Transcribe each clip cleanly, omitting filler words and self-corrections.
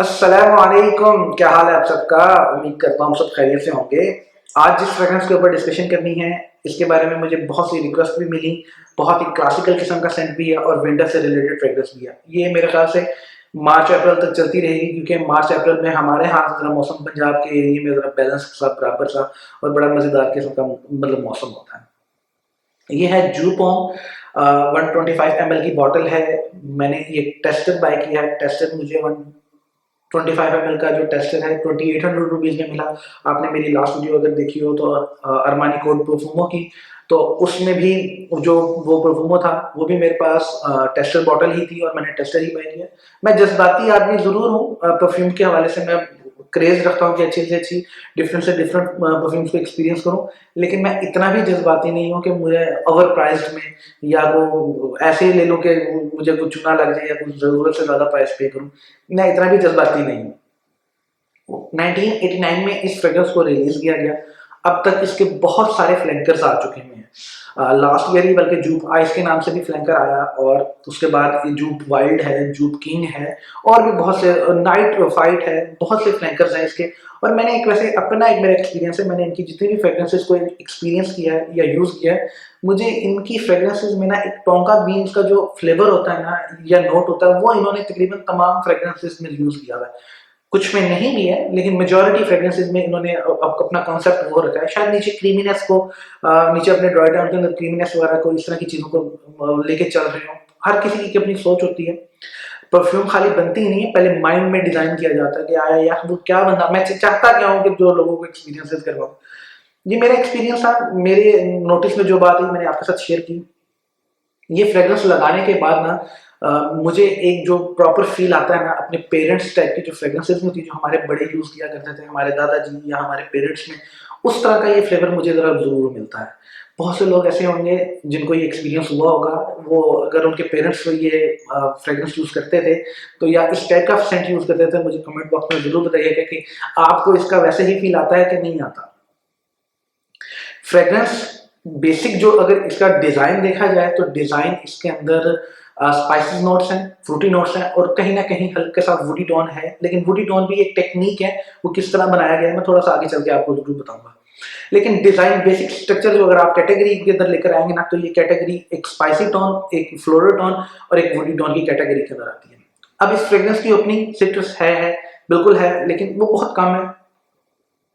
अस्सलामुअलैकुम, क्या हाल है आप सबका। उम्मीद करता हूँ सब खैरियत से होंगे। आज जिस फ्रेग्रेंस के ऊपर डिस्कशन करनी है इसके बारे में मुझे बहुत सी रिक्वेस्ट भी मिली। बहुत ही क्लासिकल किस्म का सेंट भी है और विंटर से रिलेटेड फ्रेग्रेंस भी है। ये मेरे ख्याल से मार्च अप्रैल तक चलती रहेगी, क्योंकि मार्च अप्रैल में हमारे यहाँ जरा मौसम पंजाब के एरिया में जरा बैलेंस के साथ बराबर सा और बड़ा मजेदार किस्म का मतलब मौसम होता है। ये है जू पॉम, 125 ml की बॉटल है। मैंने ये टेस्टर बाय किया है। टेस्टर मुझे 125 ml का जो टेस्टर है 2800 रुपीज़ में मिला। आपने मेरी लास्ट वीडियो अगर देखी हो तो अरमानी कोड परफ्यूमो की, तो उसमें भी जो वो परफ्यूमो था वो भी मेरे पास टेस्टर बॉटल ही थी और मैंने टेस्टर ही बाय किया। मैं जज्बाती आदमी ज़रूर हूँ, परफ्यूम के हवाले से मैं क्रेज रखता हूँ कि अच्छी से अच्छी डिफरेंट से डिफरेंट परफ्यूम्स को एक्सपीरियंस करूँ। लेकिन मैं इतना भी जज्बाती नहीं हूँ कि मुझे ओवर प्राइस्ड में या वो ऐसे ही ले लूँ कि मुझे कुछ चुना लग जाए या कुछ ज़रूरत से ज़्यादा प्राइस पे करूँ। मैं इतना भी जज्बाती नहीं हूँ। 1989 में इस फ्रेग्रेंस को रिलीज किया गया। अब तक इसके बहुत सारे फ्लैंकर्स आ चुके हैं। लास्ट ईयर ही बल्कि जूप आइस के नाम से भी फ्लैंकर आया, और उसके बाद ये जूप वाइल्ड है, जूप किंग है, और भी बहुत से नाइट फाइट है, बहुत से फ्लैंकर्स हैं इसके। और मैंने एक वैसे अपना एक मेरा एक्सपीरियंस है, मैंने इनकी जितनी भी फ्रेग्रेंसेस को एक्सपीरियंस किया है या यूज़ किया है, मुझे इनकी फ्रेग्रेंसेस में ना एक टोंका बीन्स का जो फ्लेवर होता है ना या नोट होता है, वो इन्होंने तकरीबन तमाम फ्रेग्रेंसेस में यूज़ किया हुआ है। कुछ में नहीं भी है, लेकिन मेजॉरिटी फ्रेग्रेंसेस में इन्होंने अपना कॉन्सेप्ट वो रखा है। शायद नीचे क्रीमीनेस को नीचे अपने ड्राई डाउन के अंदर क्रीमीनेस वगैरह को इस तरह की चीज़ों को लेके चल रहे हो। हर किसी की अपनी सोच होती है। परफ्यूम खाली बनती ही नहीं है, पहले माइंड में डिजाइन किया जाता है कि आया यार वो क्या बंदा, मैं चाहता क्या हूँ कि जो लोगों को एक्सपीरियंसेस करवाऊँ। ये मेरा एक्सपीरियंस था। मेरे नोटिस में जो बात है मैंने आपके साथ शेयर की। ये फ्रेग्रेंस लगाने के बाद ना मुझे एक जो प्रॉपर फील आता है ना अपने पेरेंट्स टाइप की जो फ्रेग्रेंसेस होती है, जो हमारे बड़े यूज किया करते थे, हमारे दादाजी या हमारे पेरेंट्स में, उस तरह का ये फ्लेवर मुझे जरा जरूर मिलता है। बहुत से लोग ऐसे होंगे जिनको ये एक्सपीरियंस हुआ होगा, वो अगर उनके पेरेंट्स ये फ्रेग्रेंस यूज करते थे तो या इस टाइप का सेंट यूज करते थे, मुझे कमेंट बॉक्स में जरूर बताइएगा कि आपको इसका वैसे ही फील आता है कि नहीं आता। फ्रेग्रेंस बेसिक जो अगर इसका डिजाइन देखा जाए तो डिजाइन इसके अंदर स्पाइसेस नोट्स हैं, फ्रूटी नोट्स हैं, और कहीं ना कहीं हल्का सा वुडी टोन है। लेकिन वुडी टोन भी एक टेक्निक है, वो किस तरह बनाया गया है मैं थोड़ा सा आगे चल के आपको जरूर बताऊंगा। लेकिन डिजाइन बेसिक स्ट्रक्चर जो अगर आप कैटेगरी के अंदर लेकर आएंगे ना, तो ये कैटेगरी एक स्पाइसी टोन, एक फ्लोरल टोन और एक वुडी टोन की कैटेगरी के अंदर आती है। अब इस फ्रेग्रेंस की ओपनिंग सिट्रस है बिल्कुल है, लेकिन वो बहुत कम है।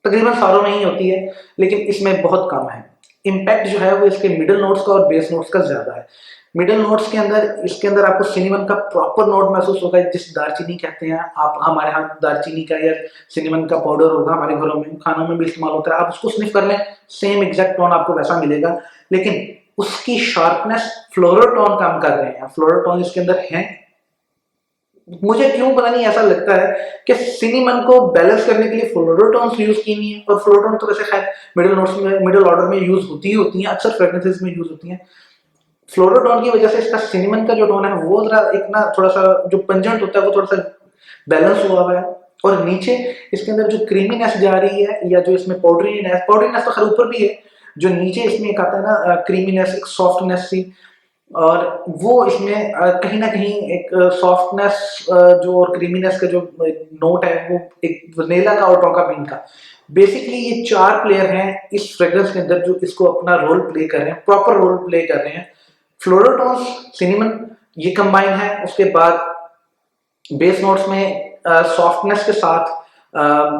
तकरीबन सारों में ही होती है, लेकिन इसमें बहुत कम है। इम्पैक्ट जो है वो इसके मिडल नोट्स का और बेस नोट्स का ज्यादा है। मिडल नोट्स के अंदर इसके अंदर आपको सिनेमन का प्रॉपर नोट महसूस होगा, जिस दालचीनी कहते हैं आप, हमारे यहाँ दालचीनी का या सिनेमन का पाउडर होगा, हमारे घरों में खानों में भी इस्तेमाल होता है। आप उसको स्निफ कर लें, सेम एग्जैक्ट टोन आपको वैसा मिलेगा, लेकिन उसकी शार्पनेस फ्लोरल टोन कम कर रहे हैं। फ्लोरल टोन इसके अंदर है। मुझे क्यों पता नहीं ऐसा लगता है कि सिनेमन को बैलेंस करने के लिए फ्लोरोटोन्स यूज की हुई है, और फ्लोरोटोन तो वैसे खैर मिडिल नोट्स में, मिडिल ऑर्डर में यूज होती ही होती हैं, अक्सर फ्रेग्रेंसेस में यूज होती हैं। फ्लोरोटोन की वजह से इसका सिनेमन का जो टोन है वो जरा एक ना थोड़ा सा जो पंजेंट होता है वो थोड़ा सा बैलेंस हुआ हुआ है। और नीचे इसके अंदर जो क्रीमीनेस जा रही है या जो इसमें पाउडरीनेस तो खैर ऊपर भी है, जो नीचे इसमें एक आता है ना क्रीमीनेस, एक सॉफ्टनेस सी, और वो इसमें कहीं ना कहीं एक सॉफ्टनेस जो और क्रीमीनेस का जो नोट है वो एक वनीला का और टोका बीन का। बेसिकली ये चार प्लेयर हैं इस फ्रेग्रेंस के अंदर जो इसको अपना रोल प्ले कर रहे हैं, प्रॉपर रोल प्ले कर रहे हैं। फ्लोरोटोन्स, सिनेमन, ये कंबाइन है। उसके बाद बेस नोट्स में सॉफ्टनेस के साथ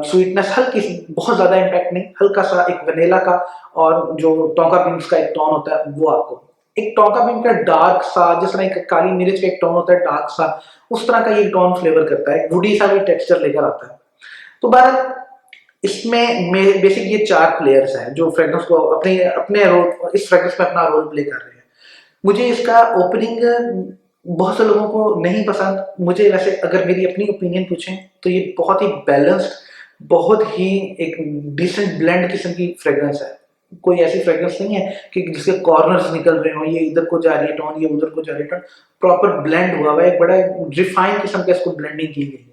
स्वीटनेस, हल्की सी, बहुत ज्यादा इम्पैक्ट नहीं, हल्का सा एक वनीला का, और जो टोका बीन्स का एक टोन होता है वो आपको एक टोका बीन का डार्क सा, जिस तरह एक काली मिर्च का एक टोन होता है डार्क सा, उस तरह का ये टोन फ्लेवर करता है, वुडी सा भी टेक्सचर लेकर आता है। तो बहरहाल इसमें बेसिक ये चार प्लेयर्स हैं जो फ्रेग्रेंस को अपने अपने रोल, इस फ्रेग्रेंस में अपना रोल प्ले कर रहे हैं। मुझे इसका ओपनिंग बहुत से लोगों को नहीं पसंद। मुझे वैसे अगर मेरी अपनी ओपिनियन पूछें तो ये बहुत ही बैलेंस्ड, बहुत ही एक डिसेंट ब्लेंड किस्म की फ्रेग्रेंस है। कोई ऐसी फ्रेग्रेंस नहीं है कि जिसके कॉर्नर्स निकल रहे हो, ये इधर को जा रही है टोन, ये उधर को जा रही है टोन। प्रॉपर ब्लेंड हुआ है, एक बड़ा रिफाइंड किस्म का इसको ब्लेंडिंग की गई है।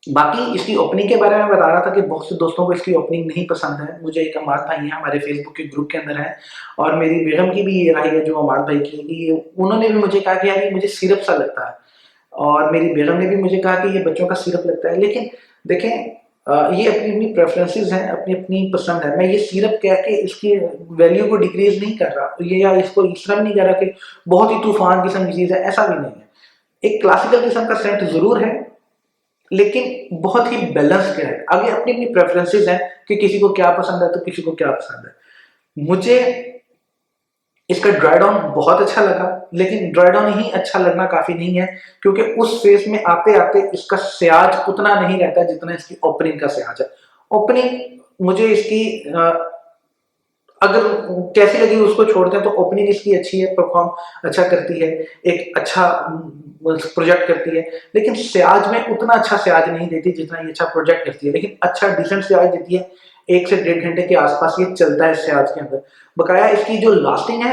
बाकी इसकी ओपनिंग के बारे में बता रहा था कि बहुत से दोस्तों को इसकी ओपनिंग नहीं पसंद है। मुझे एक अमार भाई है, हमारे फेसबुक के ग्रुप के अंदर है, और मेरी बेगम की भी ये राय है जो अमार भाई की, कि उन्होंने भी मुझे कहा कि यार ये मुझे सिरप सा लगता है। और मेरी बेगम ने भी मुझे कहा कि ये बच्चों का सिरप लगता है। लेकिन देखें, ये अपनी अपनी प्रेफरेंसेस हैं, अपनी अपनी पसंद है। मैं ये सिरप कह के इसकी वैल्यू को डिक्रीज नहीं कर रहा, ये या इसको इस तरह नहीं कर रहा कि बहुत ही तूफान किस्म की चीज़ है, ऐसा भी नहीं है। एक क्लासिकल किस्म का सेंट जरूर है, लेकिन बहुत ही बैलेंस्ड है। आगे अपनी अपनी प्रेफरेंसेस हैं कि किसी को क्या पसंद है तो किसी को क्या पसंद है। मुझे इसका ड्राई डाउन बहुत अच्छा लगा, लेकिन ड्राई डाउन ही अच्छा लगना काफी नहीं है, क्योंकि उस फेज में आते आते इसका स्याज उतना नहीं रहता जितना इसकी ओपनिंग का स्याज है। ओपनिंग मुझे इसकी अगर कैसी लगी उसको छोड़ते हैं तो ओपनिंग इसकी अच्छी है, परफॉर्म अच्छा करती है, एक अच्छा प्रोजेक्ट करती है, लेकिन स्याज में उतना अच्छा स्याज नहीं देती जितना ये अच्छा प्रोजेक्ट करती है। लेकिन अच्छा डिसेंट स्याज देती है, 1 से 1.5 घंटे के आसपास ये चलता है स्याज के अंदर। बकाया इसकी जो लास्टिंग है,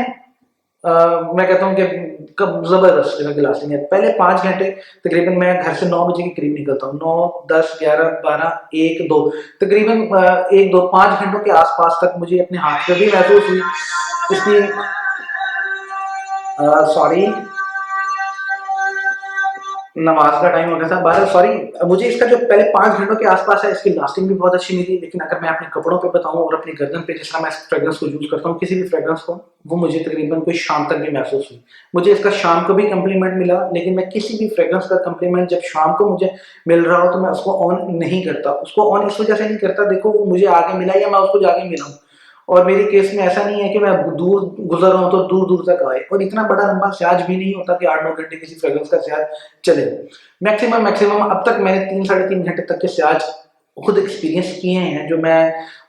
मैं कहता हूँ कि कब जबरदस्त तरह की लास्टिंग है। पहले 5 घंटे तकरीबन, मैं घर से 9 बजे के करीब निकलता हूँ, 9, 10, 11, 12, 1, 2 तकरीबन 1, 2, 5 घंटों के आसपास तक मुझे अपने हाथ पे भी महसूस हुई इसकी। सॉरी, नमाज का टाइम हो गया था 12, सॉरी। मुझे इसका जो पहले 5 घंटों के आसपास है, इसकी लास्टिंग भी बहुत अच्छी मिली। लेकिन अगर मैं अपने कपड़ों पे बताऊं और अपनी गर्दन पे, जिस तरह मैं इस फ्रेग्रेंस को यूज करता हूँ, किसी भी फ्रेग्रेंस को, वो मुझे तकरीबन कोई शाम तक भी महसूस हुई। मुझे इसका शाम को भी कम्प्लीमेंट मिला, लेकिन मैं किसी भी फ्रेग्रेंस का कम्प्लीमेंट जब शाम को मुझे मिल रहा हो तो मैं उसको ऑन नहीं करता। उसको ऑन इस वजह से नहीं करता, देखो वो मुझे आगे मिला या मैं उसको जाके मिला हूँ। और मेरे केस में ऐसा नहीं है कि मैं दूर गुजर रहा हूँ तो दूर दूर तक आए, और इतना बड़ा लंबा स्याज भी नहीं होता कि 8, 9 घंटे किसी फ्रेग्रेंस का स्याज चले। मैक्सिमम मैक्सिमम अब तक मैंने 3, 3.5 घंटे तक के स्याज खुद एक्सपीरियंस किए हैं। जो मैं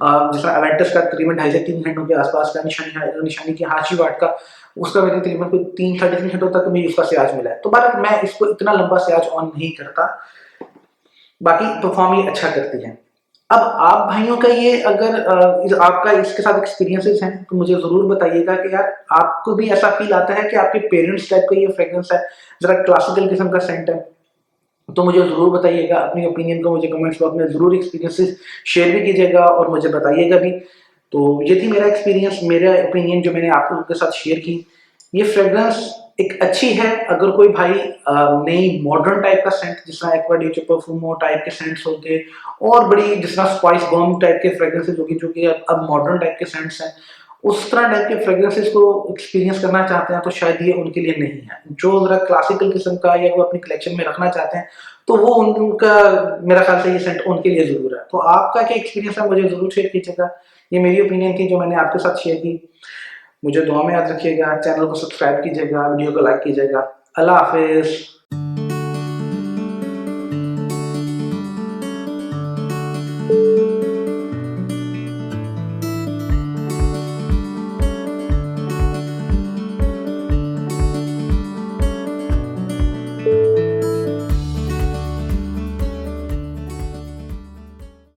जिस तरह एवेंटस का तकरीबन 2.5 से 3 घंटों के आसपास का, निशानी की हाची वाट का, उसका मैंने तकरीबन कोई 3, 3.5 घंटों तक भी उसका स्याज मिला है। तो बात, मैं इसको इतना लंबा स्याज ऑन नहीं करता, बाकी परफॉर्म ये अच्छा करती है। अब आप भाइयों का ये अगर आपका इसके साथ एक्सपीरियंसेस हैं तो मुझे जरूर बताइएगा कि यार आपको भी ऐसा फील आता है कि आपके पेरेंट्स टाइप का ये फ्रेग्रेंस है, जरा क्लासिकल किस्म का सेंट है। तो मुझे जरूर बताइएगा, अपनी ओपिनियन को मुझे कमेंट्स बॉक्स में जरूर एक्सपीरियंसेस शेयर भी कीजिएगा और मुझे बताइएगा भी। तो ये थी मेरा एक्सपीरियंस, मेरा ओपिनियन जो मैंने आप लोगों के साथ शेयर की। ये फ्रेग्रेंस एक अच्छी है अगर कोई भाई नई मॉडर्न टाइप का सेंट, जिस तरह एक्वा डी परफ्यूमो टाइप के सेंट्स हो गए, और बड़ी जिस तरह स्पाइस बॉम्ब टाइप के फ्रेग्रेंसेस होगी जो कि अब मॉडर्न टाइप के सेंट्स हैं, उस तरह टाइप के फ्रेग्रेंसेस को एक्सपीरियंस करना चाहते हैं तो शायद ये उनके लिए नहीं है। जो जरा क्लासिकल किस्म का या वो अपनी कलेक्शन में रखना चाहते हैं तो वो उनका, मेरा ख्याल से ये सेंट उनके लिए जरूर है। तो आपका क्या एक्सपीरियंस है मुझे जरूर शेयर कीजिएगा। ये मेरी ओपिनियन थी जो मैंने आपके साथ शेयर की। मुझे दुआ में याद रखिएगा, चैनल को सब्सक्राइब कीजिएगा, वीडियो को लाइक कीजिएगा। अल्लाह हाफिज।